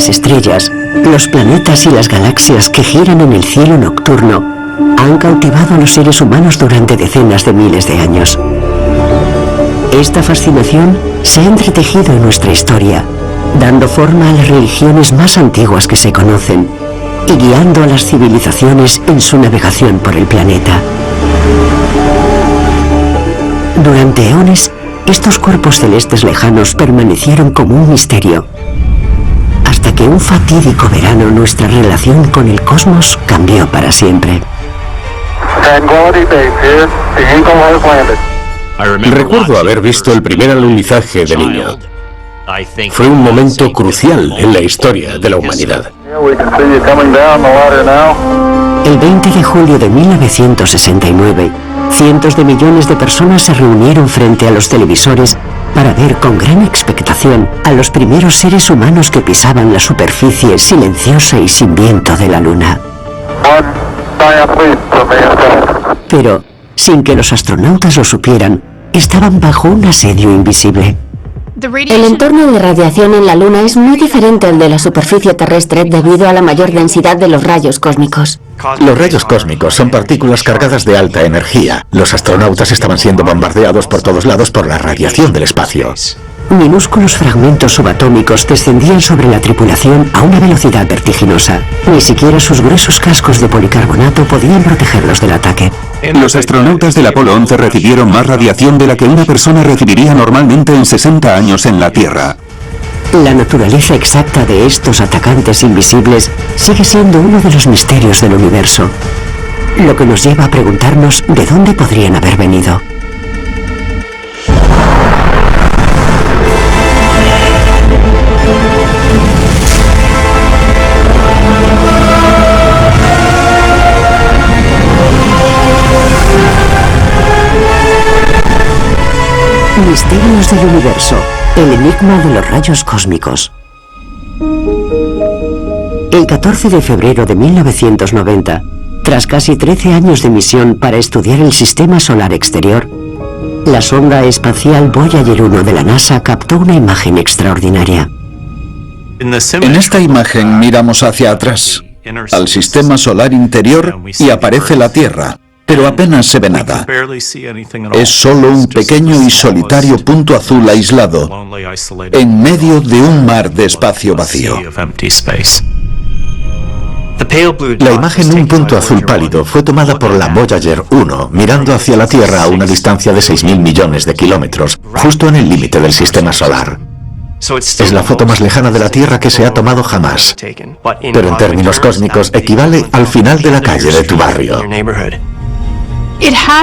las estrellas, los planetas y las galaxias que giran en el cielo nocturno han cautivado a los seres humanos durante decenas de miles de años. Esta fascinación se ha entretejido en nuestra historia, dando forma a las religiones más antiguas que se conocen y guiando a las civilizaciones en su navegación por el planeta. Durante eones, estos cuerpos celestes lejanos permanecieron como un misterio, hasta que un fatídico verano nuestra relación con el cosmos cambió para siempre. Recuerdo haber visto el primer alunizaje de niño. Fue un momento crucial en la historia de la humanidad. El 20 de julio de 1969, cientos de millones de personas se reunieron frente a los televisores para ver con gran expectación a los primeros seres humanos que pisaban la superficie silenciosa y sin viento de la Luna. Pero, sin que los astronautas lo supieran, estaban bajo un asedio invisible. El entorno de radiación en la Luna es muy diferente al de la superficie terrestre debido a la mayor densidad de los rayos cósmicos. Los rayos cósmicos son partículas cargadas de alta energía. Los astronautas estaban siendo bombardeados por todos lados por la radiación del espacio. Minúsculos fragmentos subatómicos descendían sobre la tripulación a una velocidad vertiginosa. Ni siquiera sus gruesos cascos de policarbonato podían protegerlos del ataque. Los astronautas del Apolo 11 recibieron más radiación de la que una persona recibiría normalmente en 60 años en la Tierra. La naturaleza exacta de estos atacantes invisibles sigue siendo uno de los misterios del universo, lo que nos lleva a preguntarnos de dónde podrían haber venido. Misterios del universo, el enigma de los rayos cósmicos. El 14 de febrero de 1990, tras casi 13 años de misión para estudiar el sistema solar exterior, la sonda espacial Voyager 1 de la NASA captó una imagen extraordinaria. En esta imagen miramos hacia atrás, al sistema solar interior, y aparece la Tierra. Pero apenas se ve nada. Es solo un pequeño y solitario punto azul aislado en medio de un mar de espacio vacío. La imagen de un punto azul pálido fue tomada por la Voyager 1 mirando hacia la Tierra a una distancia de 6.000 millones de kilómetros, justo en el límite del sistema solar. Es la foto más lejana de la Tierra que se ha tomado jamás, pero en términos cósmicos equivale al final de la calle de tu barrio.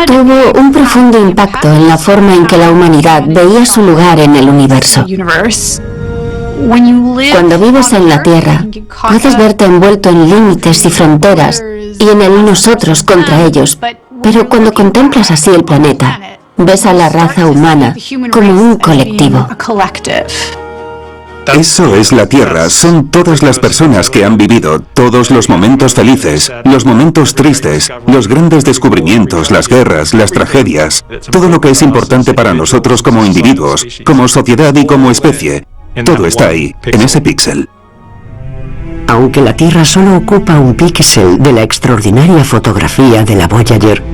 Tuvo un profundo impacto en la forma en que la humanidad veía su lugar en el universo. Cuando vives en la Tierra, puedes verte envuelto en límites y fronteras y en el nosotros contra ellos, pero cuando contemplas así el planeta, ves a la raza humana como un colectivo. Eso es la Tierra, son todas las personas que han vivido, todos los momentos felices, los momentos tristes, los grandes descubrimientos, las guerras, las tragedias, todo lo que es importante para nosotros como individuos, como sociedad y como especie. Todo está ahí, en ese píxel. Aunque la Tierra solo ocupa un píxel de la extraordinaria fotografía de la Voyager,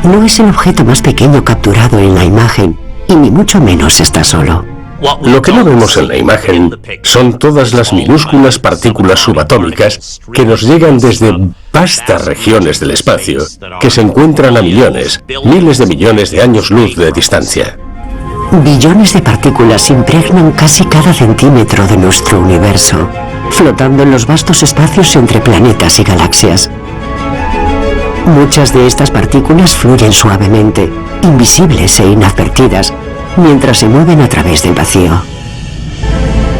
no es el objeto más pequeño capturado en la imagen, y ni mucho menos está solo. Lo que no vemos en la imagen son todas las minúsculas partículas subatómicas que nos llegan desde vastas regiones del espacio, que se encuentran a millones, miles de millones de años luz de distancia. Billones de partículas impregnan casi cada centímetro de nuestro universo, flotando en los vastos espacios entre planetas y galaxias. Muchas de estas partículas fluyen suavemente, invisibles e inadvertidas, mientras se mueven a través del vacío.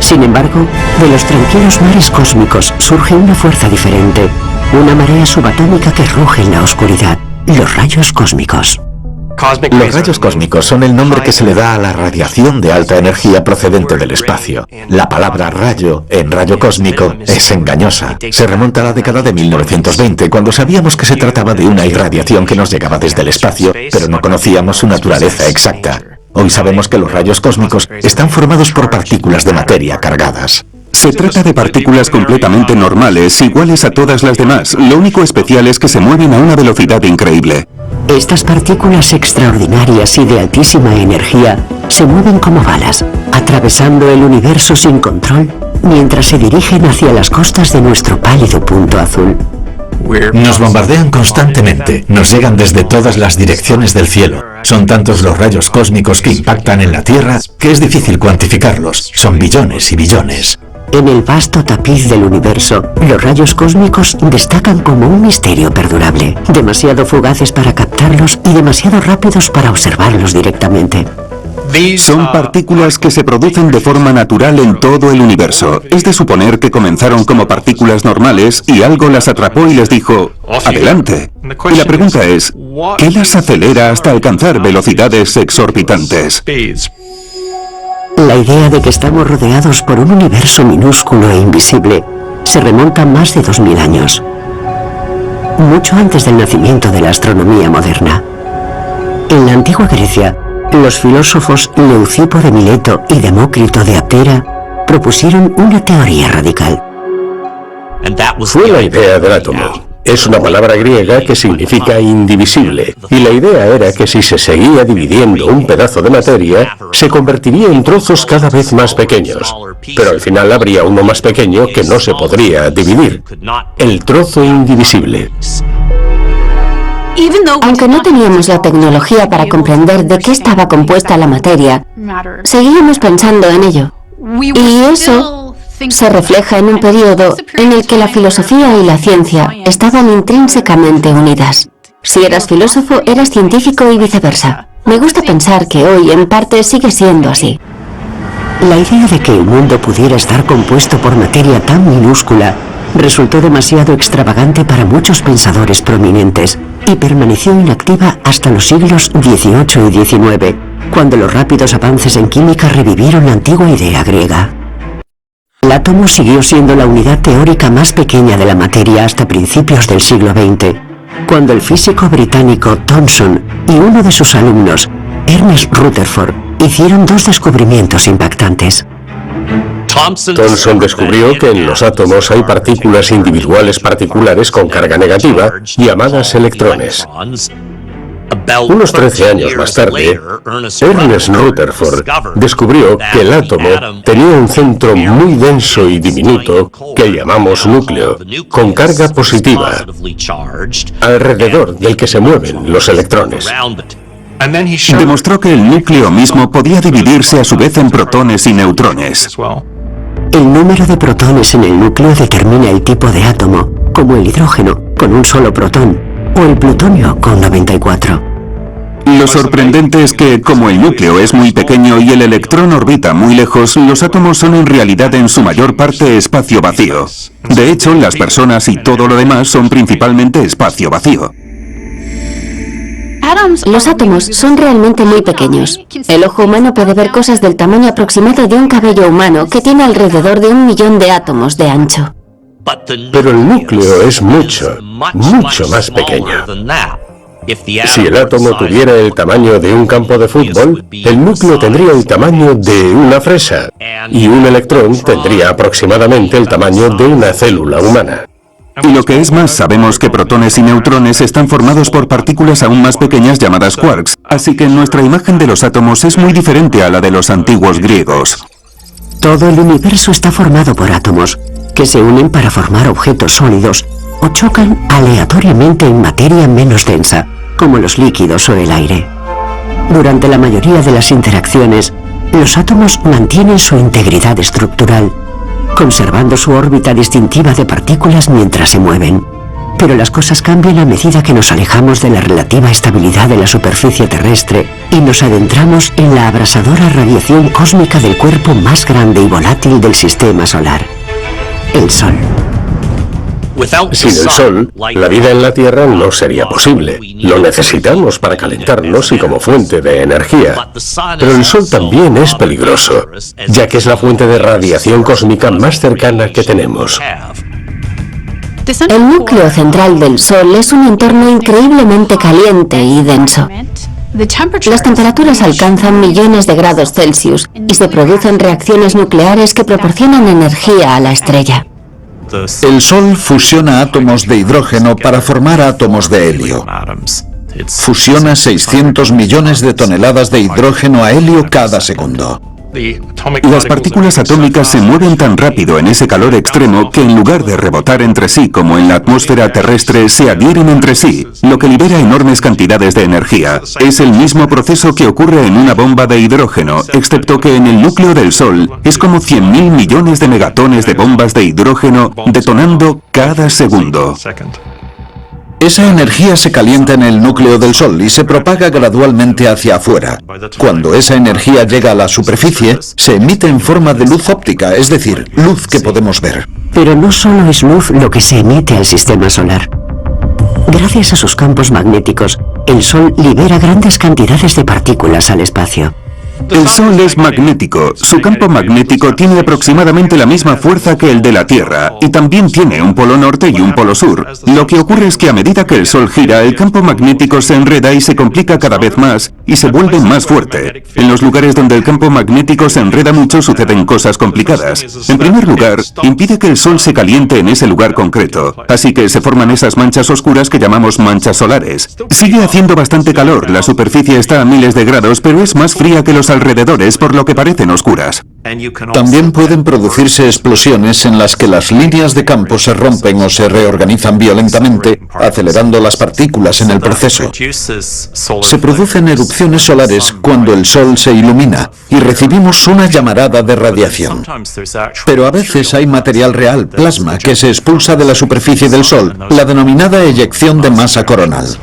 Sin embargo, de los tranquilos mares cósmicos surge una fuerza diferente, una marea subatómica que ruge en la oscuridad, los rayos cósmicos. Los rayos cósmicos son el nombre que se le da a la radiación de alta energía procedente del espacio. La palabra rayo en rayo cósmico es engañosa. Se remonta a la década de 1920, cuando sabíamos que se trataba de una irradiación que nos llegaba desde el espacio, pero no conocíamos su naturaleza exacta. Hoy sabemos que los rayos cósmicos están formados por partículas de materia cargadas. Se trata de partículas completamente normales, iguales a todas las demás. Lo único especial es que se mueven a una velocidad increíble. Estas partículas extraordinarias y de altísima energía se mueven como balas, atravesando el universo sin control, mientras se dirigen hacia las costas de nuestro pálido punto azul. Nos bombardean constantemente, nos llegan desde todas las direcciones del cielo. Son tantos los rayos cósmicos que impactan en la Tierra que es difícil cuantificarlos. Son billones y billones. En el vasto tapiz del universo, los rayos cósmicos destacan como un misterio perdurable, demasiado fugaces para captarlos y demasiado rápidos para observarlos directamente. Son partículas que se producen de forma natural en todo el universo. Es de suponer que comenzaron como partículas normales y algo las atrapó y les dijo, ¡adelante! Y la pregunta es, ¿qué las acelera hasta alcanzar velocidades exorbitantes? La idea de que estamos rodeados por un universo minúsculo e invisible se remonta a más de 2000 años, mucho antes del nacimiento de la astronomía moderna. En la antigua Grecia, los filósofos Leucipo de Mileto y Demócrito de Aptera propusieron una teoría radical. Fue la idea del átomo. Es una palabra griega que significa indivisible, y la idea era que si se seguía dividiendo un pedazo de materia, se convertiría en trozos cada vez más pequeños, pero al final habría uno más pequeño que no se podría dividir, el trozo indivisible. Aunque no teníamos la tecnología para comprender de qué estaba compuesta la materia, seguíamos pensando en ello. Y eso se refleja en un periodo en el que la filosofía y la ciencia estaban intrínsecamente unidas. Si eras filósofo, eras científico y viceversa. Me gusta pensar que hoy, en parte, sigue siendo así. La idea de que el mundo pudiera estar compuesto por materia tan minúscula resultó demasiado extravagante para muchos pensadores prominentes y permaneció inactiva hasta los siglos XVIII y XIX, cuando los rápidos avances en química revivieron la antigua idea griega. El átomo siguió siendo la unidad teórica más pequeña de la materia hasta principios del siglo XX, cuando el físico británico Thomson y uno de sus alumnos, Ernest Rutherford, hicieron dos descubrimientos impactantes. Thomson descubrió que en los átomos hay partículas individuales particulares con carga negativa, llamadas electrones. Unos 13 años más tarde, Ernest Rutherford descubrió que el átomo tenía un centro muy denso y diminuto que llamamos núcleo, con carga positiva, alrededor del que se mueven los electrones. Demostró que el núcleo mismo podía dividirse a su vez en protones y neutrones. El número de protones en el núcleo determina el tipo de átomo, como el hidrógeno, con un solo protón, o el plutonio, con 94. Lo sorprendente es que, como el núcleo es muy pequeño y el electrón orbita muy lejos, los átomos son en realidad en su mayor parte espacio vacío. De hecho, las personas y todo lo demás son principalmente espacio vacío. Los átomos son realmente muy pequeños. El ojo humano puede ver cosas del tamaño aproximado de un cabello humano que tiene alrededor de 1 millón de átomos de ancho. Pero el núcleo es mucho, mucho más pequeño. Si el átomo tuviera el tamaño de un campo de fútbol, el núcleo tendría el tamaño de una fresa, y un electrón tendría aproximadamente el tamaño de una célula humana. Y lo que es más, sabemos que protones y neutrones están formados por partículas aún más pequeñas llamadas quarks, así que nuestra imagen de los átomos es muy diferente a la de los antiguos griegos. Todo el universo está formado por átomos, que se unen para formar objetos sólidos o chocan aleatoriamente en materia menos densa, como los líquidos o el aire. Durante la mayoría de las interacciones, los átomos mantienen su integridad estructural, conservando su órbita distintiva de partículas mientras se mueven. Pero las cosas cambian a medida que nos alejamos de la relativa estabilidad de la superficie terrestre y nos adentramos en la abrasadora radiación cósmica del cuerpo más grande y volátil del sistema solar, el Sol. Sin el Sol, la vida en la Tierra no sería posible. Lo necesitamos para calentarnos y como fuente de energía. Pero el Sol también es peligroso, ya que es la fuente de radiación cósmica más cercana que tenemos. El núcleo central del Sol es un entorno increíblemente caliente y denso. Las temperaturas alcanzan millones de grados Celsius y se producen reacciones nucleares que proporcionan energía a la estrella. El Sol fusiona átomos de hidrógeno para formar átomos de helio. Fusiona 600 millones de toneladas de hidrógeno a helio cada segundo. Las partículas atómicas se mueven tan rápido en ese calor extremo que en lugar de rebotar entre sí como en la atmósfera terrestre, se adhieren entre sí, lo que libera enormes cantidades de energía. Es el mismo proceso que ocurre en una bomba de hidrógeno, excepto que en el núcleo del Sol es como 100.000 millones de megatones de bombas de hidrógeno detonando cada segundo. Esa energía se calienta en el núcleo del Sol y se propaga gradualmente hacia afuera. Cuando esa energía llega a la superficie, se emite en forma de luz óptica, es decir, luz que podemos ver. Pero no solo es luz lo que se emite al sistema solar. Gracias a sus campos magnéticos, el Sol libera grandes cantidades de partículas al espacio. El Sol es magnético. Su campo magnético tiene aproximadamente la misma fuerza que el de la Tierra y también tiene un polo norte y un polo sur. Lo que ocurre es que a medida que el Sol gira, el campo magnético se enreda y se complica cada vez más y se vuelve más fuerte. En los lugares donde el campo magnético se enreda mucho suceden cosas complicadas. En primer lugar, impide que el Sol se caliente en ese lugar concreto, así que se forman esas manchas oscuras que llamamos manchas solares. Sigue haciendo bastante calor, la superficie está a miles de grados, pero es más fría que los alrededores, por lo que parecen oscuras. También pueden producirse explosiones en las que las líneas de campo se rompen o se reorganizan violentamente, acelerando las partículas en el proceso. Se producen erupciones solares cuando el Sol se ilumina y recibimos una llamarada de radiación. Pero a veces hay material real, plasma, que se expulsa de la superficie del Sol, la denominada eyección de masa coronal.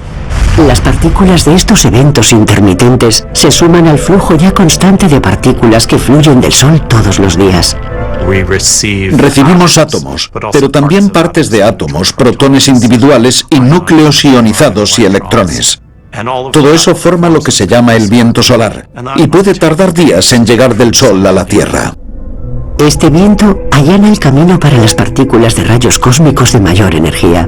Las partículas de estos eventos intermitentes se suman al flujo ya constante de partículas que fluyen del Sol todos los días. Recibimos átomos, pero también partes de átomos, protones individuales y núcleos ionizados y electrones. Todo eso forma lo que se llama el viento solar, y puede tardar días en llegar del Sol a la Tierra. Este viento allana el camino para las partículas de rayos cósmicos de mayor energía.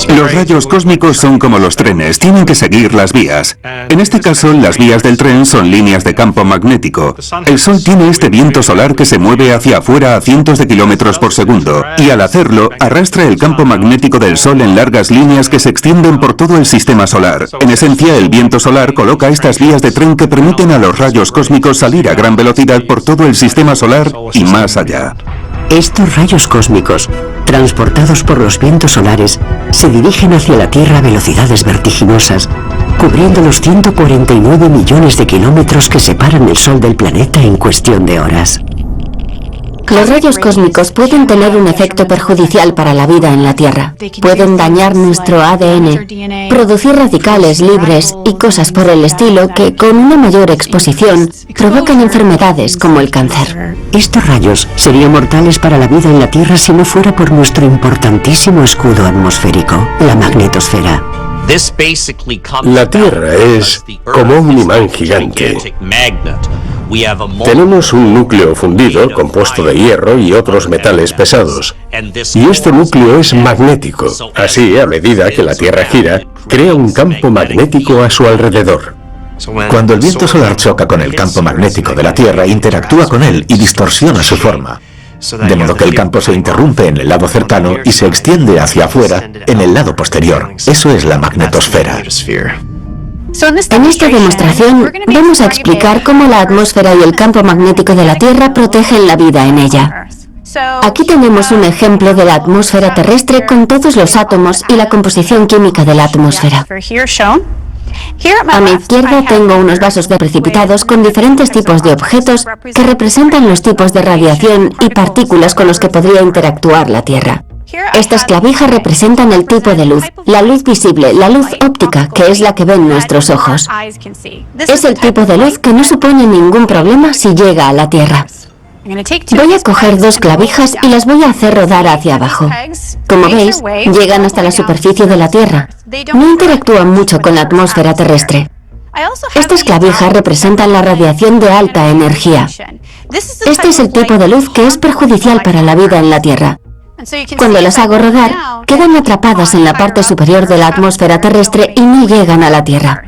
Los rayos cósmicos son como los trenes, tienen que seguir las vías. En este caso, las vías del tren son líneas de campo magnético. El Sol tiene este viento solar que se mueve hacia afuera a cientos de kilómetros por segundo, y al hacerlo, arrastra el campo magnético del Sol en largas líneas que se extienden por todo el sistema solar. En esencia, el viento solar coloca estas vías de tren que permiten a los rayos cósmicos salir a gran velocidad por todo el sistema solar y más allá. Estos rayos cósmicos, transportados por los vientos solares, se dirigen hacia la Tierra a velocidades vertiginosas, cubriendo los 149 millones de kilómetros que separan el Sol del planeta en cuestión de horas. Los rayos cósmicos pueden tener un efecto perjudicial para la vida en la Tierra. Pueden dañar nuestro ADN, producir radicales libres y cosas por el estilo que, con una mayor exposición, provocan enfermedades como el cáncer. Estos rayos serían mortales para la vida en la Tierra si no fuera por nuestro importantísimo escudo atmosférico, la magnetosfera. La Tierra es como un imán gigante. Tenemos un núcleo fundido compuesto de hierro y otros metales pesados. Y este núcleo es magnético. Así, a medida que la Tierra gira, crea un campo magnético a su alrededor. Cuando el viento solar choca con el campo magnético de la Tierra, interactúa con él y distorsiona su forma. De modo que el campo se interrumpe en el lado cercano y se extiende hacia afuera en el lado posterior. Eso es la magnetosfera. En esta demostración vamos a explicar cómo la atmósfera y el campo magnético de la Tierra protegen la vida en ella. Aquí tenemos un ejemplo de la atmósfera terrestre con todos los átomos y la composición química de la atmósfera. A mi izquierda tengo unos vasos de precipitados con diferentes tipos de objetos que representan los tipos de radiación y partículas con los que podría interactuar la Tierra. Estas clavijas representan el tipo de luz, la luz visible, la luz óptica, que es la que ven nuestros ojos. Es el tipo de luz que no supone ningún problema si llega a la Tierra. Voy a coger dos clavijas y las voy a hacer rodar hacia abajo. Como veis, llegan hasta la superficie de la Tierra. No interactúan mucho con la atmósfera terrestre. Estas clavijas representan la radiación de alta energía. Este es el tipo de luz que es perjudicial para la vida en la Tierra. Cuando las hago rodar, quedan atrapadas en la parte superior de la atmósfera terrestre y no llegan a la Tierra.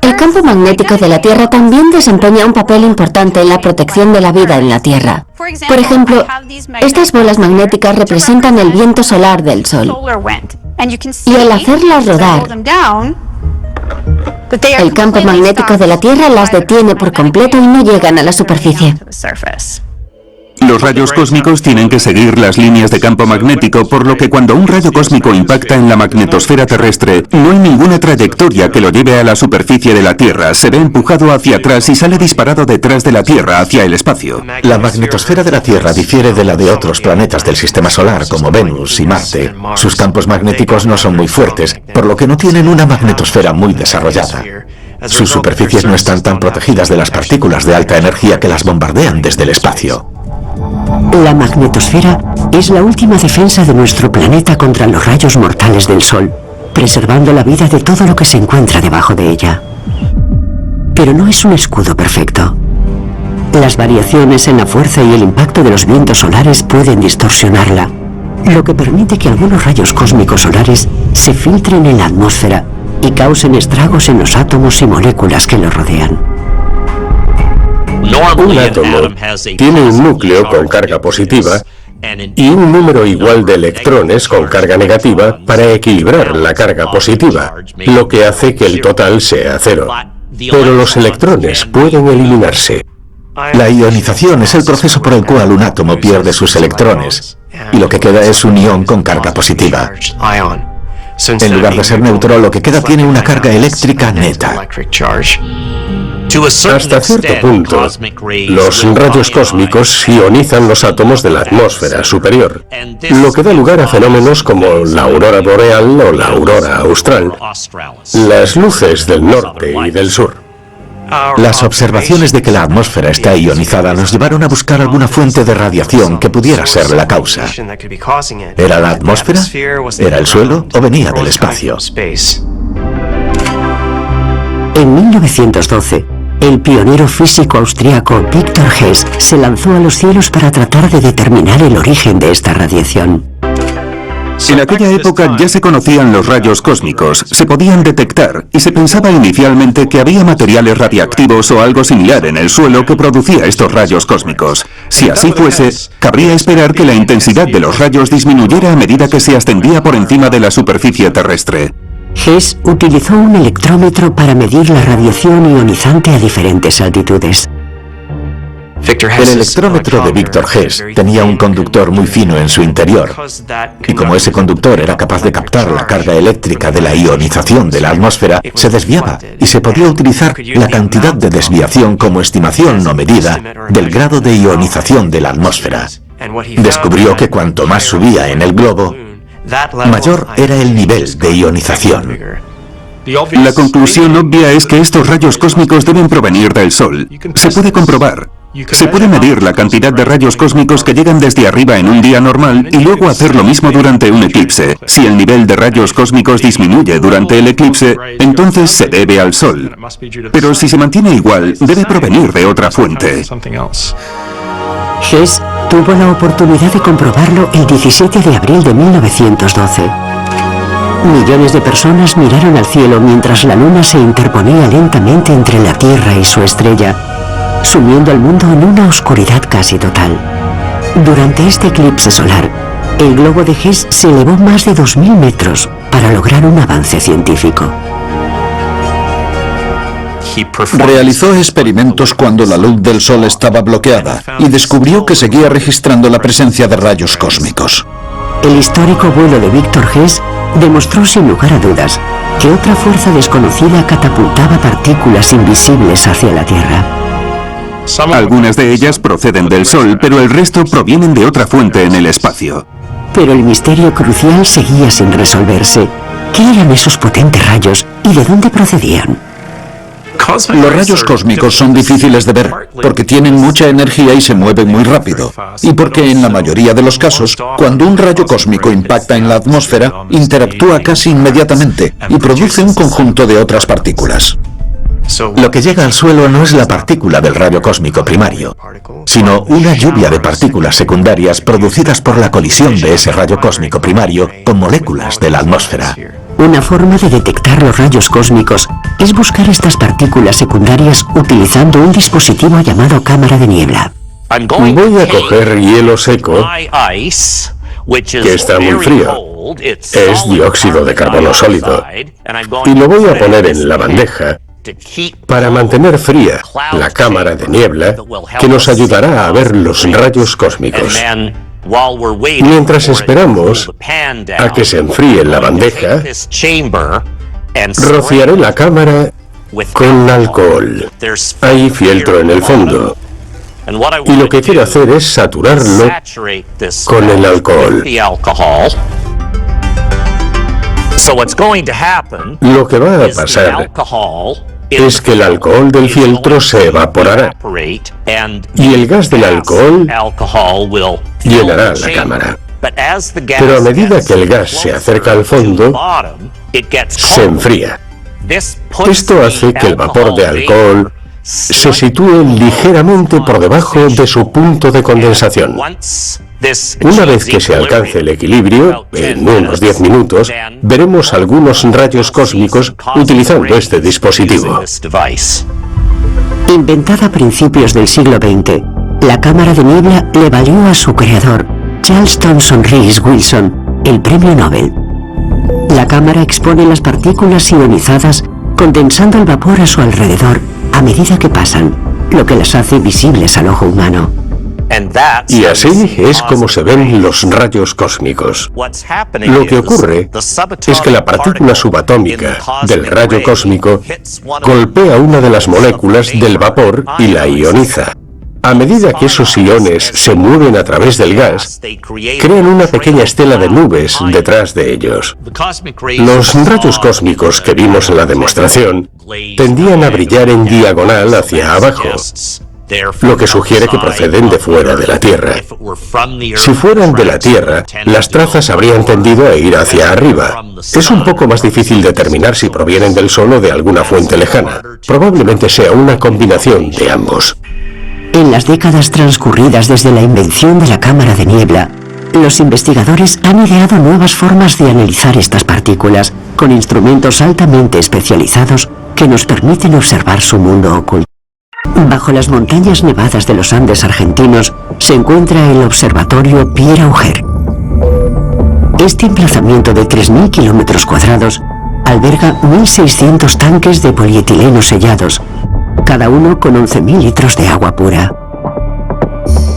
El campo magnético de la Tierra también desempeña un papel importante en la protección de la vida en la Tierra. Por ejemplo, estas bolas magnéticas representan el viento solar del Sol. Y al hacerlas rodar, el campo magnético de la Tierra las detiene por completo y no llegan a la superficie. Los rayos cósmicos tienen que seguir las líneas de campo magnético, por lo que cuando un rayo cósmico impacta en la magnetosfera terrestre, no hay ninguna trayectoria que lo lleve a la superficie de la Tierra. Se ve empujado hacia atrás y sale disparado detrás de la Tierra hacia el espacio. La magnetosfera de la Tierra difiere de la de otros planetas del sistema solar, como Venus y Marte. Sus campos magnéticos no son muy fuertes, por lo que no tienen una magnetosfera muy desarrollada. Sus superficies no están tan protegidas de las partículas de alta energía que las bombardean desde el espacio. La magnetosfera es la última defensa de nuestro planeta contra los rayos mortales del Sol, preservando la vida de todo lo que se encuentra debajo de ella. Pero no es un escudo perfecto. Las variaciones en la fuerza y el impacto de los vientos solares pueden distorsionarla, lo que permite que algunos rayos cósmicos solares se filtren en la atmósfera y causen estragos en los átomos y moléculas que lo rodean. Un átomo tiene un núcleo con carga positiva y un número igual de electrones con carga negativa para equilibrar la carga positiva, lo que hace que el total sea cero. Pero los electrones pueden eliminarse. La ionización es el proceso por el cual un átomo pierde sus electrones, y lo que queda es un ion con carga positiva. En lugar de ser neutro, lo que queda tiene una carga eléctrica neta. Hasta cierto punto, los rayos cósmicos ionizan los átomos de la atmósfera superior, lo que da lugar a fenómenos como la aurora boreal o la aurora austral, las luces del norte y del sur. Las observaciones de que la atmósfera está ionizada nos llevaron a buscar alguna fuente de radiación que pudiera ser la causa. ¿Era la atmósfera? ¿Era el suelo? ¿O venía del espacio? En 1912, el pionero físico austríaco Victor Hess se lanzó a los cielos para tratar de determinar el origen de esta radiación. En aquella época ya se conocían los rayos cósmicos, se podían detectar y se pensaba inicialmente que había materiales radiactivos o algo similar en el suelo que producía estos rayos cósmicos. Si así fuese, cabría esperar que la intensidad de los rayos disminuyera a medida que se ascendía por encima de la superficie terrestre. Hess utilizó un electrómetro para medir la radiación ionizante a diferentes altitudes. El electrómetro de Victor Hess tenía un conductor muy fino en su interior, y como ese conductor era capaz de captar la carga eléctrica de la ionización de la atmósfera, se desviaba, y se podía utilizar la cantidad de desviación como estimación no medida del grado de ionización de la atmósfera. Descubrió que cuanto más subía en el globo, mayor era el nivel de ionización. La conclusión obvia es que estos rayos cósmicos deben provenir del Sol. Se puede comprobar. Se puede medir la cantidad de rayos cósmicos que llegan desde arriba en un día normal y luego hacer lo mismo durante un eclipse. Si el nivel de rayos cósmicos disminuye durante el eclipse, entonces se debe al Sol. Pero si se mantiene igual, debe provenir de otra fuente. Hess tuvo la oportunidad de comprobarlo el 17 de abril de 1912. Millones de personas miraron al cielo mientras la luna se interponía lentamente entre la Tierra y su estrella, sumiendo al mundo en una oscuridad casi total. Durante este eclipse solar, el globo de Hess se elevó más de 2000 metros para lograr un avance científico. Realizó experimentos cuando la luz del Sol estaba bloqueada y descubrió que seguía registrando la presencia de rayos cósmicos. El histórico vuelo de Victor Hess demostró sin lugar a dudas que otra fuerza desconocida catapultaba partículas invisibles hacia la Tierra. Algunas de ellas proceden del Sol, pero el resto provienen de otra fuente en el espacio. Pero el misterio crucial seguía sin resolverse. ¿Qué eran esos potentes rayos y de dónde procedían? Los rayos cósmicos son difíciles de ver porque tienen mucha energía y se mueven muy rápido, y porque en la mayoría de los casos, cuando un rayo cósmico impacta en la atmósfera, interactúa casi inmediatamente y produce un conjunto de otras partículas. Lo que llega al suelo no es la partícula del rayo cósmico primario, sino una lluvia de partículas secundarias producidas por la colisión de ese rayo cósmico primario con moléculas de la atmósfera. Una forma de detectar los rayos cósmicos es buscar estas partículas secundarias utilizando un dispositivo llamado cámara de niebla. Voy a coger hielo seco, que está muy frío. Es dióxido de carbono sólido. Y lo voy a poner en la bandeja para mantener fría la cámara de niebla que nos ayudará a ver los rayos cósmicos. Mientras esperamos a que se enfríe la bandeja, rociaré la cámara con alcohol. Hay fieltro en el fondo. Y lo que quiero hacer es saturarlo con el alcohol. Lo que va a pasar es que el alcohol del fieltro se evaporará y el gas del alcohol llenará la cámara. Pero a medida que el gas se acerca al fondo, se enfría. Esto hace que el vapor de alcohol se sitúe ligeramente por debajo de su punto de condensación. Una vez que se alcance el equilibrio, en unos 10 minutos, veremos algunos rayos cósmicos utilizando este dispositivo. Inventada a principios del siglo XX, la cámara de niebla le valió a su creador, Charles Thomson Rees Wilson, el premio Nobel. La cámara expone las partículas ionizadas condensando el vapor a su alrededor a medida que pasan, lo que las hace visibles al ojo humano. Y así es como se ven los rayos cósmicos. Lo que ocurre es que la partícula subatómica del rayo cósmico golpea una de las moléculas del vapor y la ioniza. A medida que esos iones se mueven a través del gas, crean una pequeña estela de nubes detrás de ellos. Los rayos cósmicos que vimos en la demostración tendían a brillar en diagonal hacia abajo, lo que sugiere que proceden de fuera de la Tierra. Si fueran de la Tierra, las trazas habrían tendido a ir hacia arriba. Es un poco más difícil determinar si provienen del Sol o de alguna fuente lejana. Probablemente sea una combinación de ambos. En las décadas transcurridas desde la invención de la cámara de niebla, los investigadores han ideado nuevas formas de analizar estas partículas con instrumentos altamente especializados que nos permiten observar su mundo oculto. Bajo las montañas nevadas de los Andes argentinos se encuentra el observatorio Pierre Auger. Este emplazamiento de 3.000 kilómetros cuadrados alberga 1.600 tanques de polietileno sellados, cada uno con 11.000 litros de agua pura.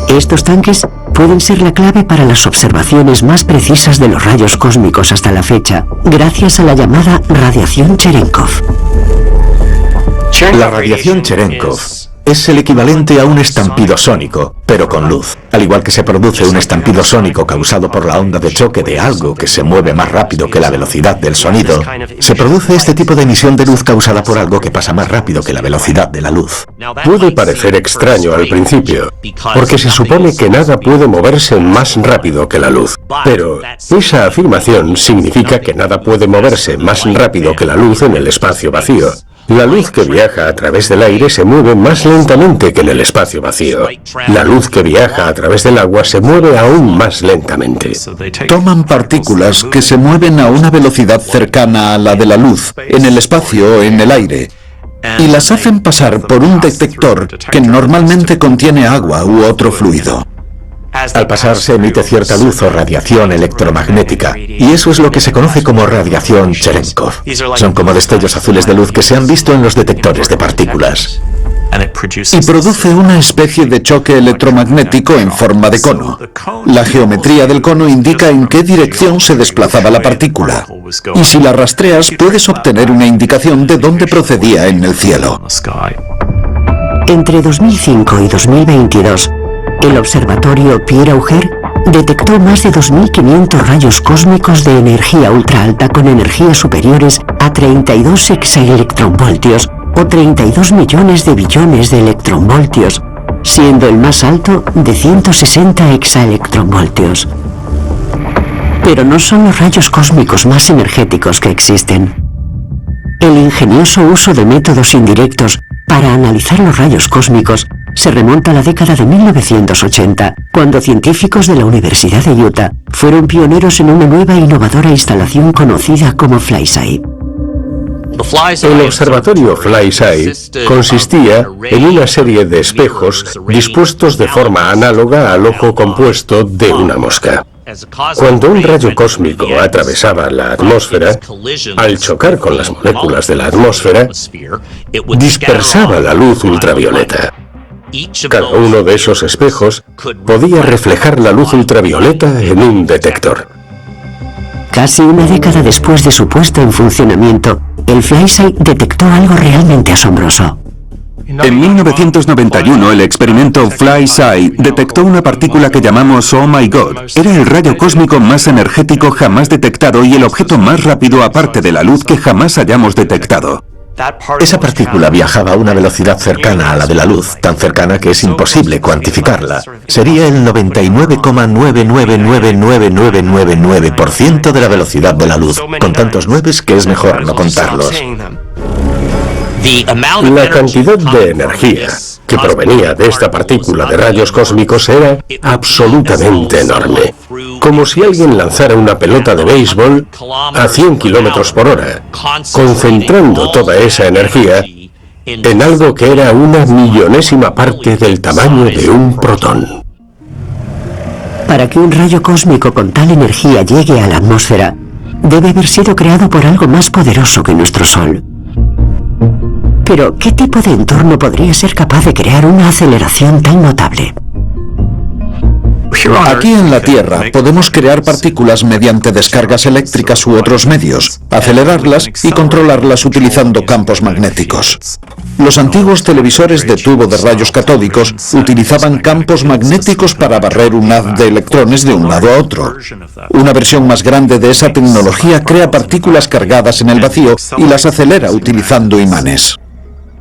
Estos tanques pueden ser la clave para las observaciones más precisas de los rayos cósmicos hasta la fecha, gracias a la llamada radiación Cherenkov. La radiación Cherenkov es el equivalente a un estampido sónico, pero con luz. Al igual que se produce un estampido sónico causado por la onda de choque de algo que se mueve más rápido que la velocidad del sonido, se produce este tipo de emisión de luz causada por algo que pasa más rápido que la velocidad de la luz. Puede parecer extraño al principio, porque se supone que nada puede moverse más rápido que la luz. Pero esa afirmación significa que nada puede moverse más rápido que la luz en el espacio vacío. La luz que viaja a través del aire se mueve más lentamente que en el espacio vacío. La luz que viaja a través del agua se mueve aún más lentamente. Toman partículas que se mueven a una velocidad cercana a la de la luz, en el espacio o en el aire, y las hacen pasar por un detector que normalmente contiene agua u otro fluido. Al pasar se emite cierta luz o radiación electromagnética, y eso es lo que se conoce como radiación Cherenkov. Son como destellos azules de luz que se han visto en los detectores de partículas. Y produce una especie de choque electromagnético en forma de cono. La geometría del cono indica en qué dirección se desplazaba la partícula, y si la rastreas puedes obtener una indicación de dónde procedía en el cielo. Entre 2005 y 2022, el observatorio Pierre Auger detectó más de 2.500 rayos cósmicos de energía ultra alta con energías superiores a 32 exaelectronvoltios o 32 millones de billones de electronvoltios, siendo el más alto de 160 exaelectronvoltios. Pero no son los rayos cósmicos más energéticos que existen. El ingenioso uso de métodos indirectos para analizar los rayos cósmicos se remonta a la década de 1980, cuando científicos de la Universidad de Utah fueron pioneros en una nueva e innovadora instalación conocida como FlySci. El observatorio FlySci consistía en una serie de espejos dispuestos de forma análoga al ojo compuesto de una mosca. Cuando un rayo cósmico atravesaba la atmósfera, al chocar con las moléculas de la atmósfera, dispersaba la luz ultravioleta. Cada uno de esos espejos podía reflejar la luz ultravioleta en un detector. Casi una década después de su puesta en funcionamiento, el FlySci detectó algo realmente asombroso. En 1991, el experimento FlySci detectó una partícula que llamamos Oh My God. Era el rayo cósmico más energético jamás detectado y el objeto más rápido aparte de la luz que jamás hayamos detectado. Esa partícula viajaba a una velocidad cercana a la de la luz, tan cercana que es imposible cuantificarla. Sería el 99,999999% de la velocidad de la luz, con tantos nueves que es mejor no contarlos. La cantidad de energía que provenía de esta partícula de rayos cósmicos era absolutamente enorme. Como si alguien lanzara una pelota de béisbol a 100 kilómetros por hora, concentrando toda esa energía en algo que era una millonésima parte del tamaño de un protón. Para que un rayo cósmico con tal energía llegue a la atmósfera, debe haber sido creado por algo más poderoso que nuestro Sol. Pero, ¿qué tipo de entorno podría ser capaz de crear una aceleración tan notable? Aquí en la Tierra podemos crear partículas mediante descargas eléctricas u otros medios, acelerarlas y controlarlas utilizando campos magnéticos. Los antiguos televisores de tubo de rayos catódicos utilizaban campos magnéticos para barrer un haz de electrones de un lado a otro. Una versión más grande de esa tecnología crea partículas cargadas en el vacío y las acelera utilizando imanes.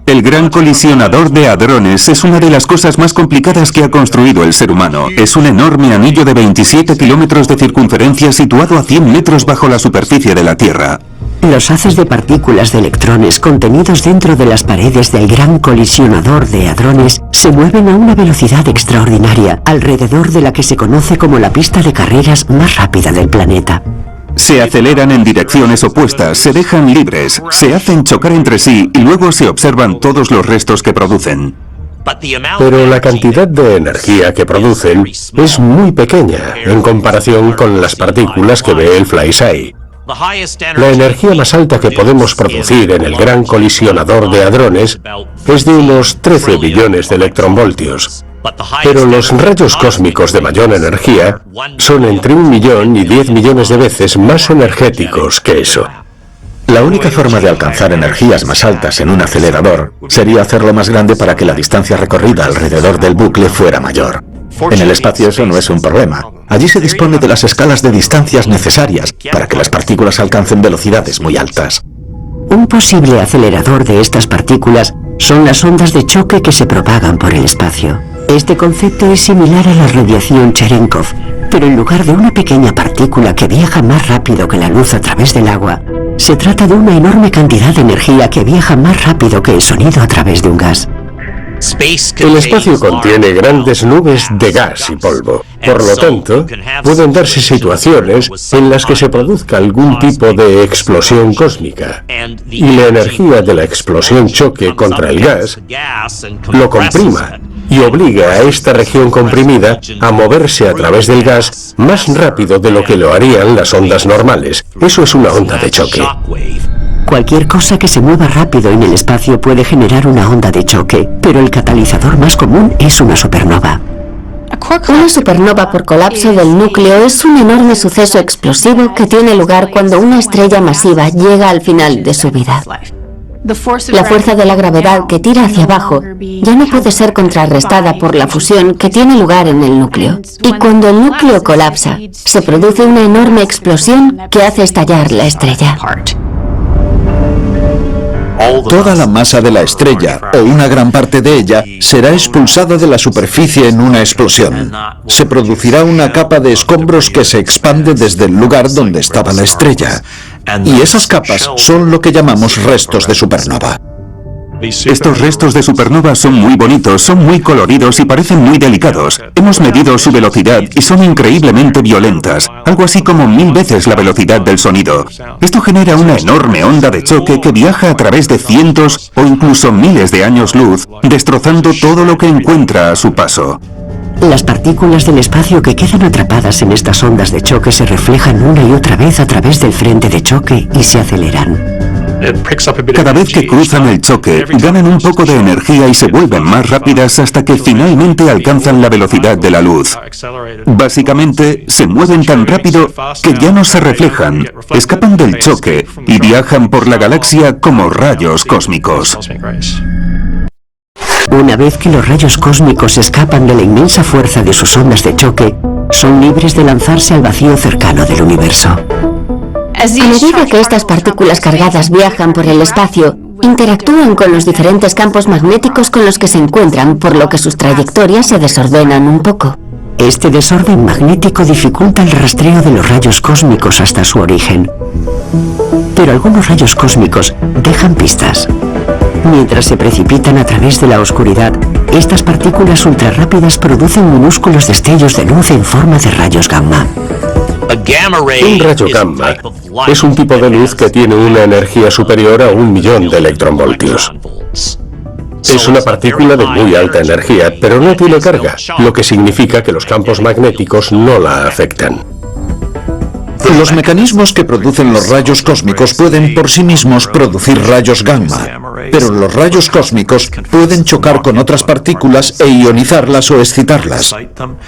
El Gran Colisionador de Hadrones es una de las cosas más complicadas que ha construido el ser humano. Es un enorme anillo de 27 kilómetros de circunferencia situado a 100 metros bajo la superficie de la Tierra. Los haces de partículas de electrones contenidos dentro de las paredes del Gran Colisionador de Hadrones se mueven a una velocidad extraordinaria, alrededor de la que se conoce como la pista de carreras más rápida del planeta. Se aceleran en direcciones opuestas, se dejan libres, se hacen chocar entre sí y luego se observan todos los restos que producen. Pero la cantidad de energía que producen es muy pequeña en comparación con las partículas que ve el FlySci. La energía más alta que podemos producir en el Gran Colisionador de Hadrones es de unos 13 billones de electronvoltios. Pero los rayos cósmicos de mayor energía son entre 1 millón y 10 millones de veces más energéticos que eso. La única forma de alcanzar energías más altas en un acelerador sería hacerlo más grande para que la distancia recorrida alrededor del bucle fuera mayor. En el espacio eso no es un problema. Allí se dispone de las escalas de distancias necesarias para que las partículas alcancen velocidades muy altas. Un posible acelerador de estas partículas son las ondas de choque que se propagan por el espacio. Este concepto es similar a la radiación Cherenkov, pero en lugar de una pequeña partícula que viaja más rápido que la luz a través del agua, se trata de una enorme cantidad de energía que viaja más rápido que el sonido a través de un gas. El espacio contiene grandes nubes de gas y polvo. Por lo tanto, pueden darse situaciones en las que se produzca algún tipo de explosión cósmica y la energía de la explosión choque contra el gas lo comprima y obliga a esta región comprimida a moverse a través del gas más rápido de lo que lo harían las ondas normales. Eso es una onda de choque. Cualquier cosa que se mueva rápido en el espacio puede generar una onda de choque, pero el catalizador más común es una supernova. Una supernova por colapso del núcleo es un enorme suceso explosivo que tiene lugar cuando una estrella masiva llega al final de su vida. La fuerza de la gravedad que tira hacia abajo ya no puede ser contrarrestada por la fusión que tiene lugar en el núcleo. Y cuando el núcleo colapsa, se produce una enorme explosión que hace estallar la estrella. Toda la masa de la estrella, o una gran parte de ella, será expulsada de la superficie en una explosión. Se producirá una capa de escombros que se expande desde el lugar donde estaba la estrella. Y esas capas son lo que llamamos restos de supernova. Estos restos de supernova son muy bonitos, son muy coloridos y parecen muy delicados. Hemos medido su velocidad y son increíblemente violentas, algo así como 1000 veces la velocidad del sonido. Esto genera una enorme onda de choque que viaja a través de cientos o incluso miles de años luz, destrozando todo lo que encuentra a su paso. Las partículas del espacio que quedan atrapadas en estas ondas de choque se reflejan una y otra vez a través del frente de choque y se aceleran. Cada vez que cruzan el choque, ganan un poco de energía y se vuelven más rápidas hasta que finalmente alcanzan la velocidad de la luz. Básicamente, se mueven tan rápido que ya no se reflejan, escapan del choque y viajan por la galaxia como rayos cósmicos. Una vez que los rayos cósmicos escapan de la inmensa fuerza de sus ondas de choque, son libres de lanzarse al vacío cercano del universo. A medida que estas partículas cargadas viajan por el espacio, interactúan con los diferentes campos magnéticos con los que se encuentran, por lo que sus trayectorias se desordenan un poco. Este desorden magnético dificulta el rastreo de los rayos cósmicos hasta su origen. Pero algunos rayos cósmicos dejan pistas. Mientras se precipitan a través de la oscuridad, estas partículas ultrarrápidas producen minúsculos destellos de luz en forma de rayos gamma. Un rayo gamma es un tipo de luz que tiene una energía superior a 1.000.000 de electronvoltios. Es una partícula de muy alta energía, pero no tiene carga, lo que significa que los campos magnéticos no la afectan. Los mecanismos que producen los rayos cósmicos pueden por sí mismos producir rayos gamma, pero los rayos cósmicos pueden chocar con otras partículas e ionizarlas o excitarlas.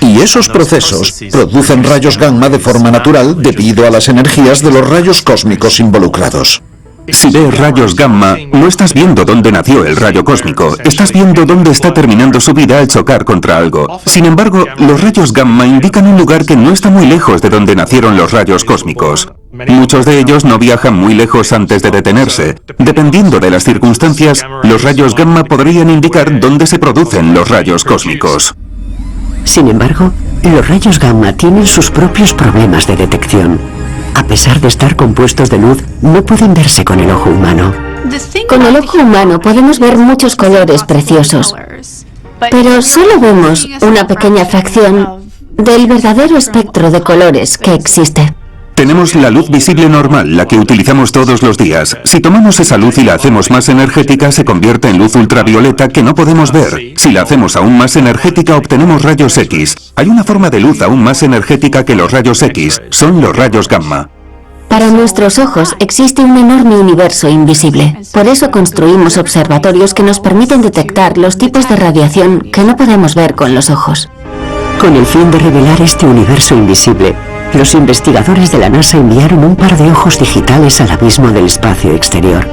Y esos procesos producen rayos gamma de forma natural debido a las energías de los rayos cósmicos involucrados. Si ves rayos gamma, no estás viendo dónde nació el rayo cósmico, estás viendo dónde está terminando su vida al chocar contra algo. Sin embargo, los rayos gamma indican un lugar que no está muy lejos de donde nacieron los rayos cósmicos. Muchos de ellos no viajan muy lejos antes de detenerse. Dependiendo de las circunstancias, los rayos gamma podrían indicar dónde se producen los rayos cósmicos. Sin embargo, los rayos gamma tienen sus propios problemas de detección. A pesar de estar compuestos de luz, no pueden verse con el ojo humano. Con el ojo humano podemos ver muchos colores preciosos, pero solo vemos una pequeña fracción del verdadero espectro de colores que existe. Tenemos la luz visible normal, la que utilizamos todos los días. Si tomamos esa luz y la hacemos más energética, se convierte en luz ultravioleta que no podemos ver. Si la hacemos aún más energética, obtenemos rayos X. Hay una forma de luz aún más energética que los rayos X, son los rayos gamma. Para nuestros ojos existe un enorme universo invisible. Por eso construimos observatorios que nos permiten detectar los tipos de radiación que no podemos ver con los ojos. Con el fin de revelar este universo invisible, los investigadores de la NASA enviaron un par de ojos digitales al abismo del espacio exterior.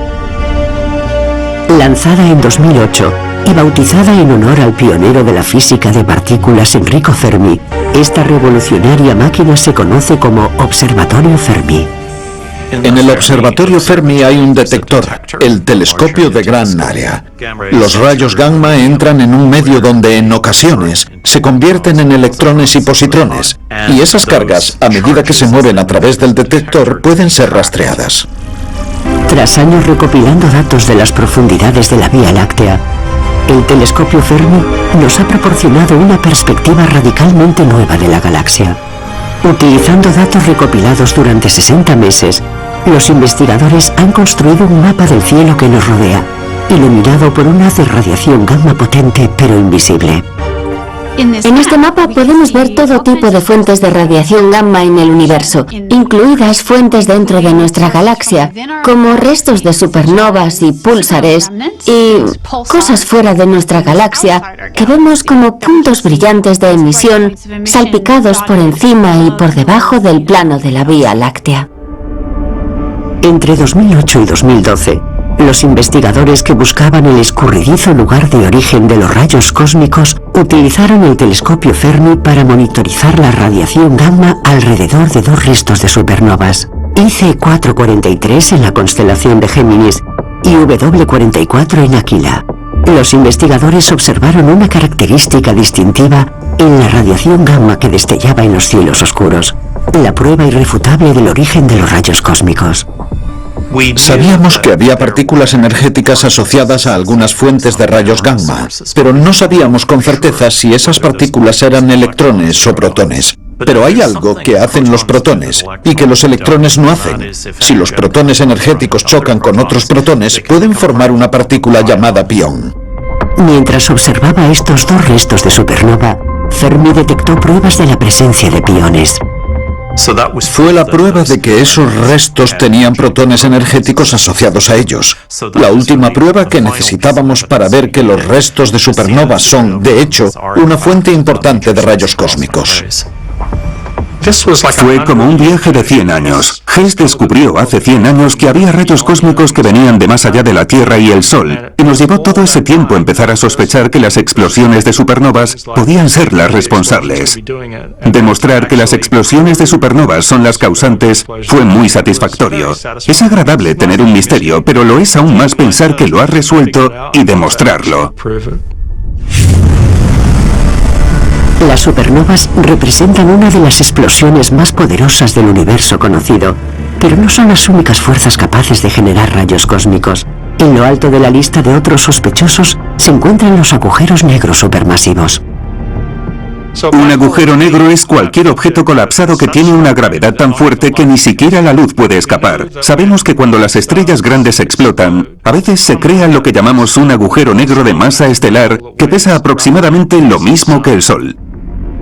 Lanzada en 2008 y bautizada en honor al pionero de la física de partículas Enrico Fermi, esta revolucionaria máquina se conoce como Observatorio Fermi. En el observatorio Fermi hay un detector, el telescopio de gran área. Los rayos gamma entran en un medio donde en ocasiones se convierten en electrones y positrones, y esas cargas, a medida que se mueven a través del detector, pueden ser rastreadas. Tras años recopilando datos de las profundidades de la Vía Láctea, el telescopio Fermi nos ha proporcionado una perspectiva radicalmente nueva de la galaxia. Utilizando datos recopilados durante 60 meses, los investigadores han construido un mapa del cielo que nos rodea, iluminado por un haz de radiación gamma potente pero invisible. En este mapa podemos ver todo tipo de fuentes de radiación gamma en el universo, incluidas fuentes dentro de nuestra galaxia, como restos de supernovas y púlsares, y cosas fuera de nuestra galaxia que vemos como puntos brillantes de emisión salpicados por encima y por debajo del plano de la Vía Láctea. Entre 2008 y 2012, los investigadores que buscaban el escurridizo lugar de origen de los rayos cósmicos utilizaron el telescopio Fermi para monitorizar la radiación gamma alrededor de dos restos de supernovas, IC443 en la constelación de Géminis y W44 en Aquila. Los investigadores observaron una característica distintiva en la radiación gamma que destellaba en los cielos oscuros, la prueba irrefutable del origen de los rayos cósmicos. Sabíamos que había partículas energéticas asociadas a algunas fuentes de rayos gamma, pero no sabíamos con certeza si esas partículas eran electrones o protones. Pero hay algo que hacen los protones y que los electrones no hacen. Si los protones energéticos chocan con otros protones, pueden formar una partícula llamada pión. Mientras observaba estos dos restos de supernova, Fermi detectó pruebas de la presencia de piones. Fue la prueba de que esos restos tenían protones energéticos asociados a ellos. La última prueba que necesitábamos para ver que los restos de supernovas son, de hecho, una fuente importante de rayos cósmicos. Fue como un viaje de 100 años. Hess descubrió hace 100 años que había rayos cósmicos que venían de más allá de la Tierra y el Sol, y nos llevó todo ese tiempo empezar a sospechar que las explosiones de supernovas podían ser las responsables. Demostrar que las explosiones de supernovas son las causantes fue muy satisfactorio. Es agradable tener un misterio, pero lo es aún más pensar que lo has resuelto y demostrarlo. Las supernovas representan una de las explosiones más poderosas del universo conocido, pero no son las únicas fuerzas capaces de generar rayos cósmicos. En lo alto de la lista de otros sospechosos se encuentran los agujeros negros supermasivos. Un agujero negro es cualquier objeto colapsado que tiene una gravedad tan fuerte que ni siquiera la luz puede escapar. Sabemos que cuando las estrellas grandes explotan, a veces se crea lo que llamamos un agujero negro de masa estelar que pesa aproximadamente lo mismo que el Sol.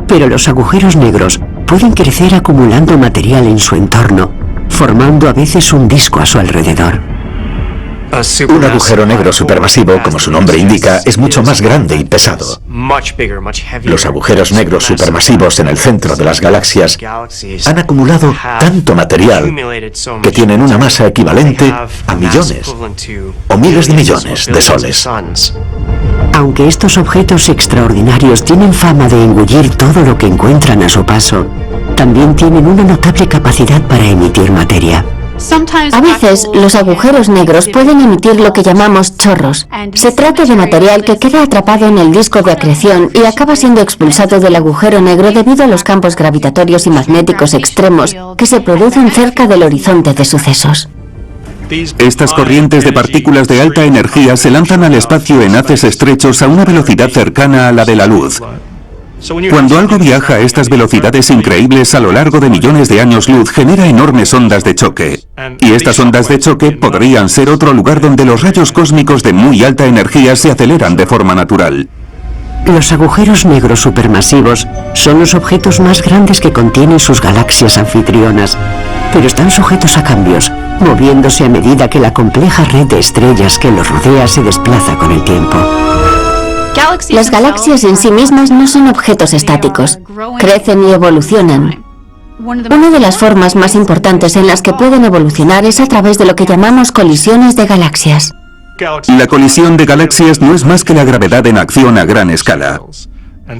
Pero los agujeros negros pueden crecer acumulando material en su entorno, formando a veces un disco a su alrededor. Un agujero negro supermasivo, como su nombre indica, es mucho más grande y pesado. Los agujeros negros supermasivos en el centro de las galaxias han acumulado tanto material que tienen una masa equivalente a millones o miles de millones de soles. Aunque estos objetos extraordinarios tienen fama de engullir todo lo que encuentran a su paso, también tienen una notable capacidad para emitir materia. A veces, los agujeros negros pueden emitir lo que llamamos chorros. Se trata de material que queda atrapado en el disco de acreción y acaba siendo expulsado del agujero negro debido a los campos gravitatorios y magnéticos extremos que se producen cerca del horizonte de sucesos. Estas corrientes de partículas de alta energía se lanzan al espacio en haces estrechos a una velocidad cercana a la de la luz. Cuando algo viaja a estas velocidades increíbles a lo largo de millones de años luz, genera enormes ondas de choque. Y estas ondas de choque podrían ser otro lugar donde los rayos cósmicos de muy alta energía se aceleran de forma natural. Los agujeros negros supermasivos son los objetos más grandes que contienen sus galaxias anfitrionas, pero están sujetos a cambios, moviéndose a medida que la compleja red de estrellas que los rodea se desplaza con el tiempo. Las galaxias en sí mismas no son objetos estáticos, crecen y evolucionan. Una de las formas más importantes en las que pueden evolucionar es a través de lo que llamamos colisiones de galaxias. La colisión de galaxias no es más que la gravedad en acción a gran escala.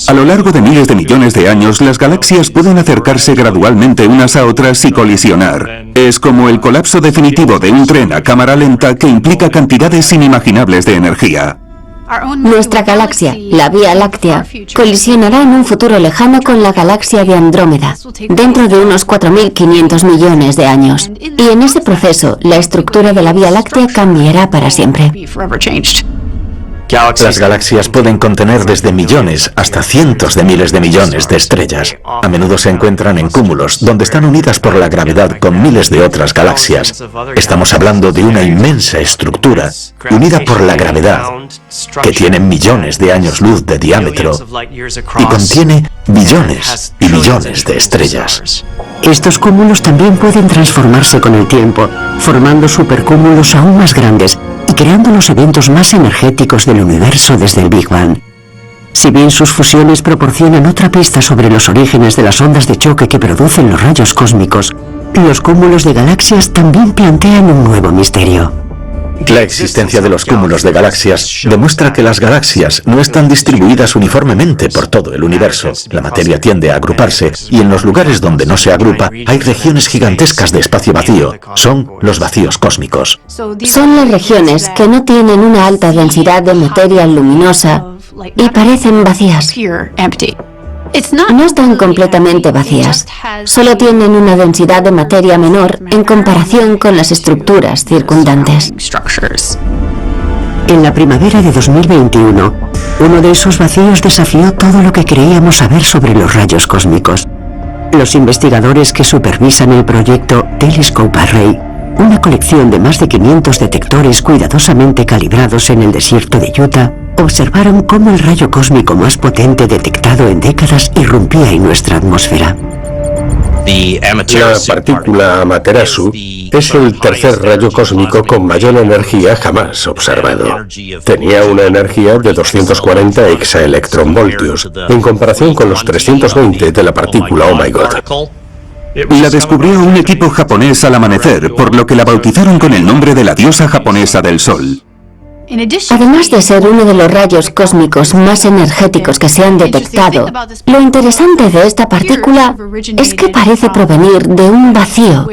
A lo largo de miles de millones de años, las galaxias pueden acercarse gradualmente unas a otras y colisionar. Es como el colapso definitivo de un tren a cámara lenta que implica cantidades inimaginables de energía. Nuestra galaxia, la Vía Láctea, colisionará en un futuro lejano con la galaxia de Andrómeda, dentro de unos 4.500 millones de años. Y en ese proceso, la estructura de la Vía Láctea cambiará para siempre. Las galaxias pueden contener desde millones hasta cientos de miles de millones de estrellas. A menudo se encuentran en cúmulos, donde están unidas por la gravedad con miles de otras galaxias. Estamos hablando de una inmensa estructura, unida por la gravedad, que tiene millones de años luz de diámetro y contiene billones y billones de estrellas. Estos cúmulos también pueden transformarse con el tiempo, formando supercúmulos aún más grandes y creando los eventos más energéticos del universo desde el Big Bang. Si bien sus fusiones proporcionan otra pista sobre los orígenes de las ondas de choque que producen los rayos cósmicos, los cúmulos de galaxias también plantean un nuevo misterio. La existencia de los cúmulos de galaxias demuestra que las galaxias no están distribuidas uniformemente por todo el universo. La materia tiende a agruparse y en los lugares donde no se agrupa hay regiones gigantescas de espacio vacío. Son los vacíos cósmicos. Son las regiones que no tienen una alta densidad de materia luminosa y parecen vacías. No están completamente vacías, solo tienen una densidad de materia menor en comparación con las estructuras circundantes. En la primavera de 2021, uno de esos vacíos desafió todo lo que creíamos saber sobre los rayos cósmicos. Los investigadores que supervisan el proyecto Telescope Array, una colección de más de 500 detectores cuidadosamente calibrados en el desierto de Utah, observaron cómo el rayo cósmico más potente detectado en décadas irrumpía en nuestra atmósfera. La partícula Amaterasu es el tercer rayo cósmico con mayor energía jamás observado. Tenía una energía de 240 exaelectronvoltios, en comparación con los 320 de la partícula Oh My God. La descubrió un equipo japonés al amanecer, por lo que la bautizaron con el nombre de la diosa japonesa del sol. Además de ser uno de los rayos cósmicos más energéticos que se han detectado, lo interesante de esta partícula es que parece provenir de un vacío,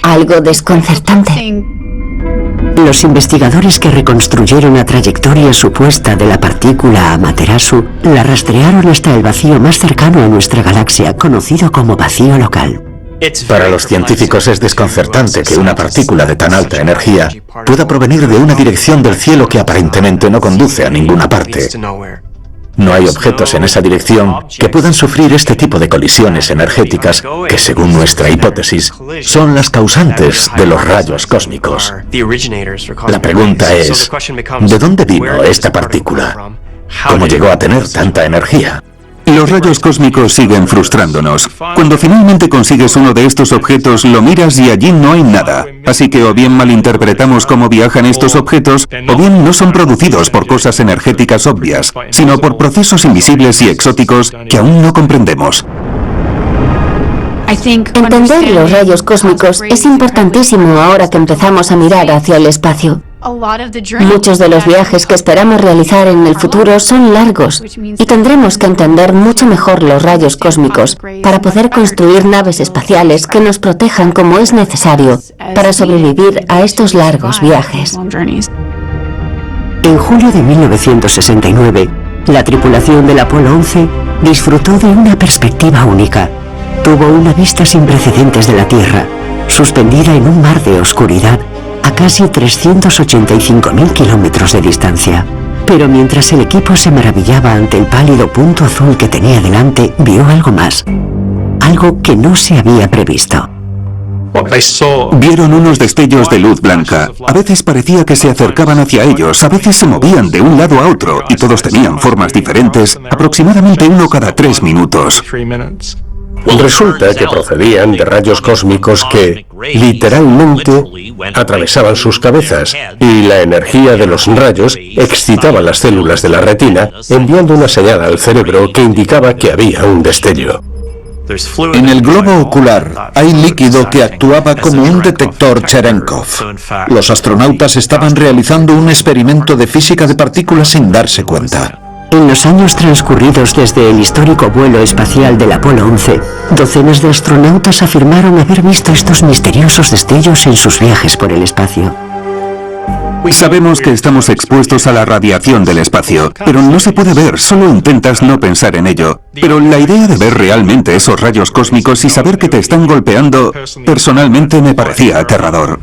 algo desconcertante. Los investigadores que reconstruyeron la trayectoria supuesta de la partícula Amaterasu la rastrearon hasta el vacío más cercano a nuestra galaxia, conocido como vacío local. Para los científicos es desconcertante que una partícula de tan alta energía pueda provenir de una dirección del cielo que aparentemente no conduce a ninguna parte. No hay objetos en esa dirección que puedan sufrir este tipo de colisiones energéticas que, según nuestra hipótesis, son las causantes de los rayos cósmicos. La pregunta es, ¿de dónde vino esta partícula? ¿Cómo llegó a tener tanta energía? Los rayos cósmicos siguen frustrándonos. Cuando finalmente consigues uno de estos objetos, lo miras y allí no hay nada. Así que o bien malinterpretamos cómo viajan estos objetos, o bien no son producidos por cosas energéticas obvias, sino por procesos invisibles y exóticos que aún no comprendemos. Entender los rayos cósmicos es importantísimo ahora que empezamos a mirar hacia el espacio. Muchos de los viajes que esperamos realizar en el futuro son largos y tendremos que entender mucho mejor los rayos cósmicos para poder construir naves espaciales que nos protejan como es necesario para sobrevivir a estos largos viajes. En julio de 1969, la tripulación del Apolo 11 disfrutó de una perspectiva única. Tuvo una vista sin precedentes de la Tierra, suspendida en un mar de oscuridad a casi 385.000 kilómetros de distancia. Pero mientras el equipo se maravillaba ante el pálido punto azul que tenía delante, vio algo más. Algo que no se había previsto. Vieron unos destellos de luz blanca. A veces parecía que se acercaban hacia ellos, a veces se movían de un lado a otro, y todos tenían formas diferentes, aproximadamente uno cada 3 minutos. Resulta que procedían de rayos cósmicos que, literalmente, atravesaban sus cabezas, y la energía de los rayos excitaba las células de la retina, enviando una señal al cerebro que indicaba que había un destello. En el globo ocular hay líquido que actuaba como un detector Cherenkov. Los astronautas estaban realizando un experimento de física de partículas sin darse cuenta. En los años transcurridos desde el histórico vuelo espacial del Apolo 11, docenas de astronautas afirmaron haber visto estos misteriosos destellos en sus viajes por el espacio. Sabemos que estamos expuestos a la radiación del espacio, pero no se puede ver, solo intentas no pensar en ello. Pero la idea de ver realmente esos rayos cósmicos y saber que te están golpeando, personalmente me parecía aterrador.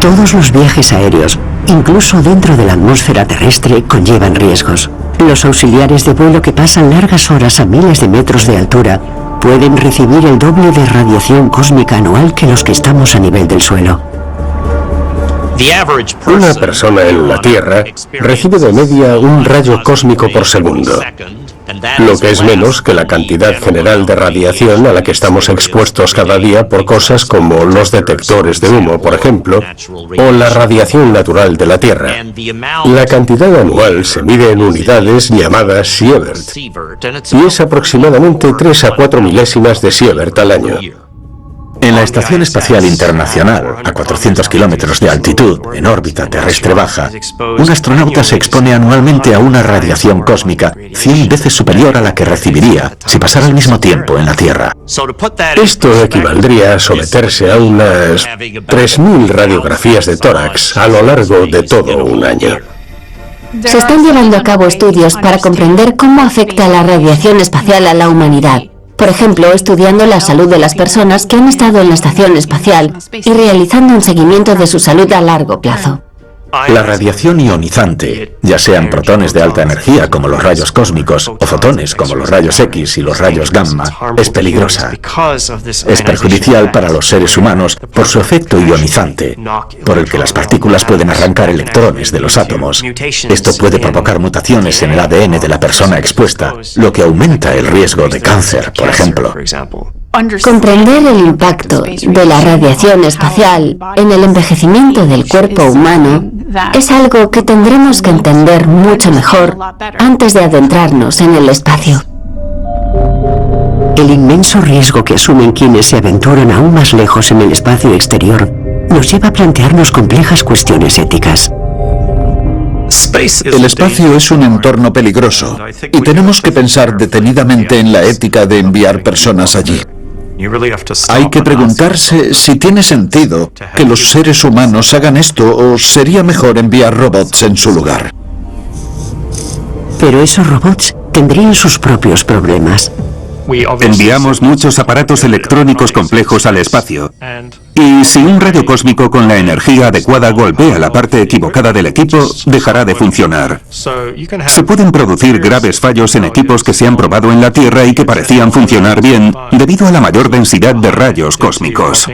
Todos los viajes aéreos, incluso dentro de la atmósfera terrestre, conllevan riesgos. Los auxiliares de vuelo que pasan largas horas a miles de metros de altura pueden recibir el doble de radiación cósmica anual que los que estamos a nivel del suelo. Una persona en la Tierra recibe de media un rayo cósmico por segundo, lo que es menos que la cantidad general de radiación a la que estamos expuestos cada día por cosas como los detectores de humo, por ejemplo, o la radiación natural de la Tierra. La cantidad anual se mide en unidades llamadas sievert, y es aproximadamente 3 a 4 milésimas de sievert al año. En la Estación Espacial Internacional, a 400 kilómetros de altitud, en órbita terrestre baja, un astronauta se expone anualmente a una radiación cósmica 100 veces superior a la que recibiría si pasara el mismo tiempo en la Tierra. Esto equivaldría a someterse a unas 3.000 radiografías de tórax a lo largo de todo un año. Se están llevando a cabo estudios para comprender cómo afecta la radiación espacial a la humanidad. Por ejemplo, estudiando la salud de las personas que han estado en la estación espacial y realizando un seguimiento de su salud a largo plazo. La radiación ionizante, ya sean protones de alta energía como los rayos cósmicos o fotones como los rayos X y los rayos gamma, es peligrosa. Es perjudicial para los seres humanos por su efecto ionizante, por el que las partículas pueden arrancar electrones de los átomos. Esto puede provocar mutaciones en el ADN de la persona expuesta, lo que aumenta el riesgo de cáncer, por ejemplo. Comprender el impacto de la radiación espacial en el envejecimiento del cuerpo humano es algo que tendremos que entender mucho mejor antes de adentrarnos en el espacio. El inmenso riesgo que asumen quienes se aventuran aún más lejos en el espacio exterior nos lleva a plantearnos complejas cuestiones éticas. El espacio es un entorno peligroso y tenemos que pensar detenidamente en la ética de enviar personas allí. Hay que preguntarse si tiene sentido que los seres humanos hagan esto o sería mejor enviar robots en su lugar. Pero esos robots tendrían sus propios problemas. Enviamos muchos aparatos electrónicos complejos al espacio. Y si un rayo cósmico con la energía adecuada golpea la parte equivocada del equipo, dejará de funcionar. Se pueden producir graves fallos en equipos que se han probado en la Tierra y que parecían funcionar bien debido a la mayor densidad de rayos cósmicos.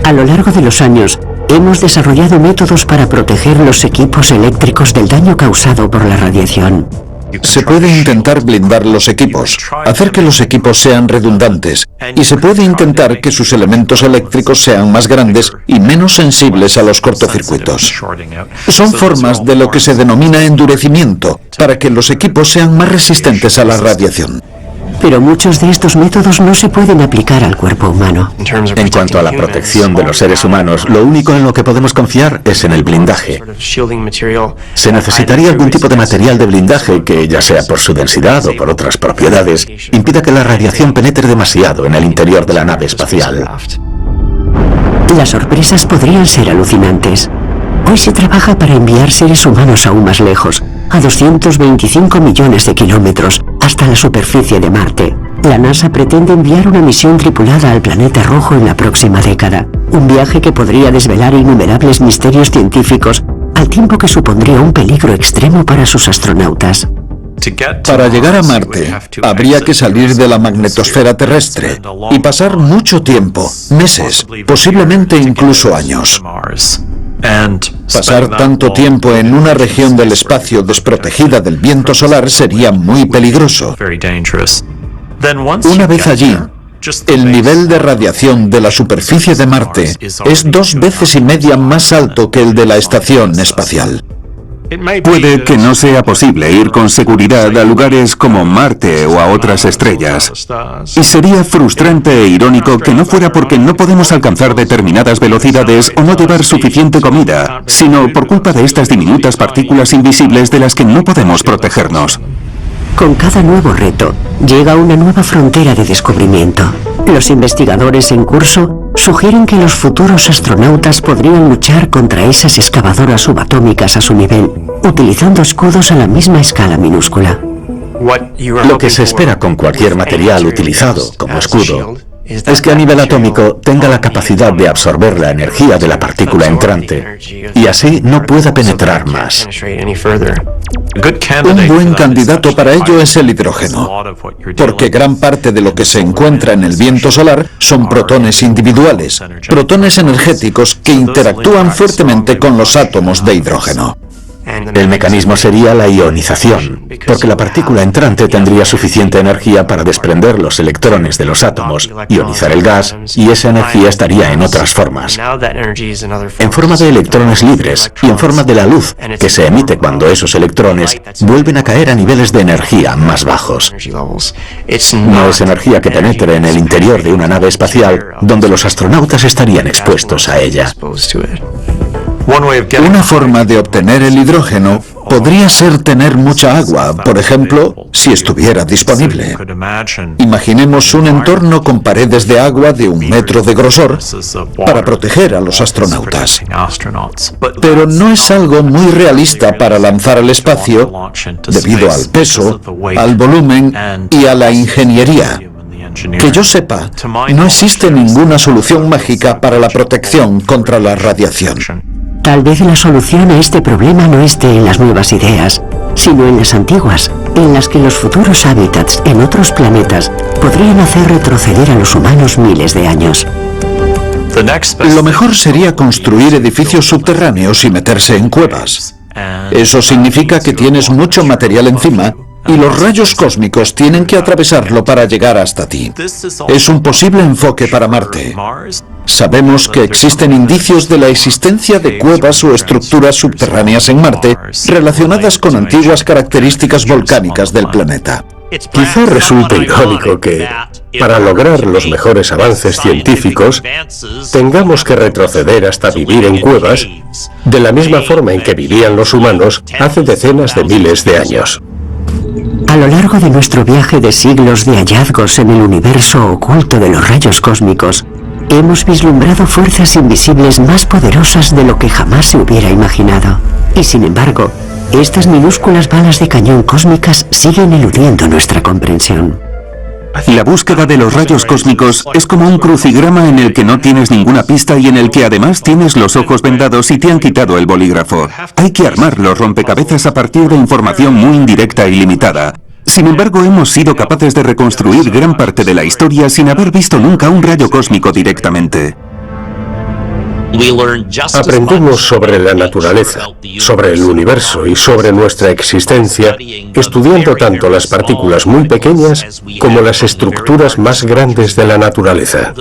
A lo largo de los años, hemos desarrollado métodos para proteger los equipos eléctricos del daño causado por la radiación. Se puede intentar blindar los equipos, hacer que los equipos sean redundantes, y se puede intentar que sus elementos eléctricos sean más grandes y menos sensibles a los cortocircuitos. Son formas de lo que se denomina endurecimiento, para que los equipos sean más resistentes a la radiación. Pero muchos de estos métodos no se pueden aplicar al cuerpo humano. En cuanto a la protección de los seres humanos, lo único en lo que podemos confiar es en el blindaje. Se necesitaría algún tipo de material de blindaje que, ya sea por su densidad o por otras propiedades, impida que la radiación penetre demasiado en el interior de la nave espacial. Las sorpresas podrían ser alucinantes. Hoy se trabaja para enviar seres humanos aún más lejos, a 225 millones de kilómetros, hasta la superficie de Marte. La NASA pretende enviar una misión tripulada al planeta rojo en la próxima década, un viaje que podría desvelar innumerables misterios científicos, al tiempo que supondría un peligro extremo para sus astronautas. Para llegar a Marte, habría que salir de la magnetosfera terrestre y pasar mucho tiempo, meses, posiblemente incluso años. Pasar tanto tiempo en una región del espacio desprotegida del viento solar sería muy peligroso. Una vez allí, el nivel de radiación de la superficie de Marte es 2 veces y media más alto que el de la estación espacial. Puede que no sea posible ir con seguridad a lugares como Marte o a otras estrellas. Y sería frustrante e irónico que no fuera porque no podemos alcanzar determinadas velocidades o no llevar suficiente comida, sino por culpa de estas diminutas partículas invisibles de las que no podemos protegernos. Con cada nuevo reto, llega una nueva frontera de descubrimiento. Los investigadores en curso sugieren que los futuros astronautas podrían luchar contra esas excavadoras subatómicas a su nivel, utilizando escudos a la misma escala minúscula. Lo que se espera con cualquier material utilizado como escudo es que a nivel atómico tenga la capacidad de absorber la energía de la partícula entrante y así no pueda penetrar más. Un buen candidato para ello es el hidrógeno, porque gran parte de lo que se encuentra en el viento solar son protones individuales, protones energéticos que interactúan fuertemente con los átomos de hidrógeno. El mecanismo sería la ionización, porque la partícula entrante tendría suficiente energía para desprender los electrones de los átomos, ionizar el gas, y esa energía estaría en otras formas. En forma de electrones libres y en forma de la luz que se emite cuando esos electrones vuelven a caer a niveles de energía más bajos. No es energía que penetre en el interior de una nave espacial donde los astronautas estarían expuestos a ella. Una forma de obtener el hidrógeno Podría ser tener mucha agua, por ejemplo, si estuviera disponible. Imaginemos un entorno con paredes de agua de 1 metro de grosor para proteger a los astronautas. Pero no es algo muy realista para lanzar al espacio debido al peso, al volumen y a la ingeniería. Que yo sepa, no existe ninguna solución mágica para la protección contra la radiación. Tal vez la solución a este problema no esté en las nuevas ideas, sino en las antiguas, en las que los futuros hábitats en otros planetas podrían hacer retroceder a los humanos miles de años. Lo mejor sería construir edificios subterráneos y meterse en cuevas. Eso significa que tienes mucho material encima y los rayos cósmicos tienen que atravesarlo para llegar hasta ti. Es un posible enfoque para Marte. Sabemos que existen indicios de la existencia de cuevas o estructuras subterráneas en Marte relacionadas con antiguas características volcánicas del planeta. Quizá resulte irónico que, para lograr los mejores avances científicos, tengamos que retroceder hasta vivir en cuevas, de la misma forma en que vivían los humanos hace decenas de miles de años. A lo largo de nuestro viaje de siglos de hallazgos en el universo oculto de los rayos cósmicos, hemos vislumbrado fuerzas invisibles más poderosas de lo que jamás se hubiera imaginado. Y sin embargo, estas minúsculas balas de cañón cósmicas siguen eludiendo nuestra comprensión. La búsqueda de los rayos cósmicos es como un crucigrama en el que no tienes ninguna pista y en el que además tienes los ojos vendados y te han quitado el bolígrafo. Hay que armar los rompecabezas a partir de información muy indirecta y limitada. Sin embargo, hemos sido capaces de reconstruir gran parte de la historia sin haber visto nunca un rayo cósmico directamente. Aprendimos sobre la naturaleza, sobre el universo y sobre nuestra existencia, estudiando tanto las partículas muy pequeñas como las estructuras más grandes de la naturaleza.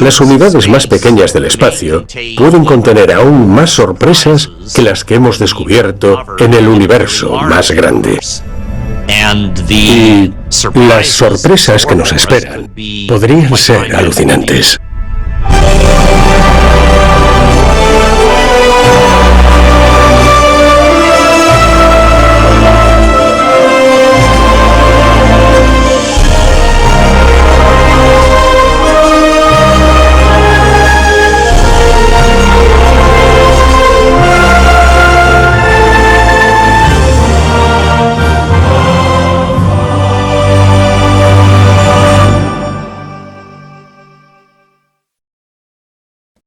Las unidades más pequeñas del espacio pueden contener aún más sorpresas que las que hemos descubierto en el universo más grande. Y las sorpresas que nos esperan podrían ser alucinantes.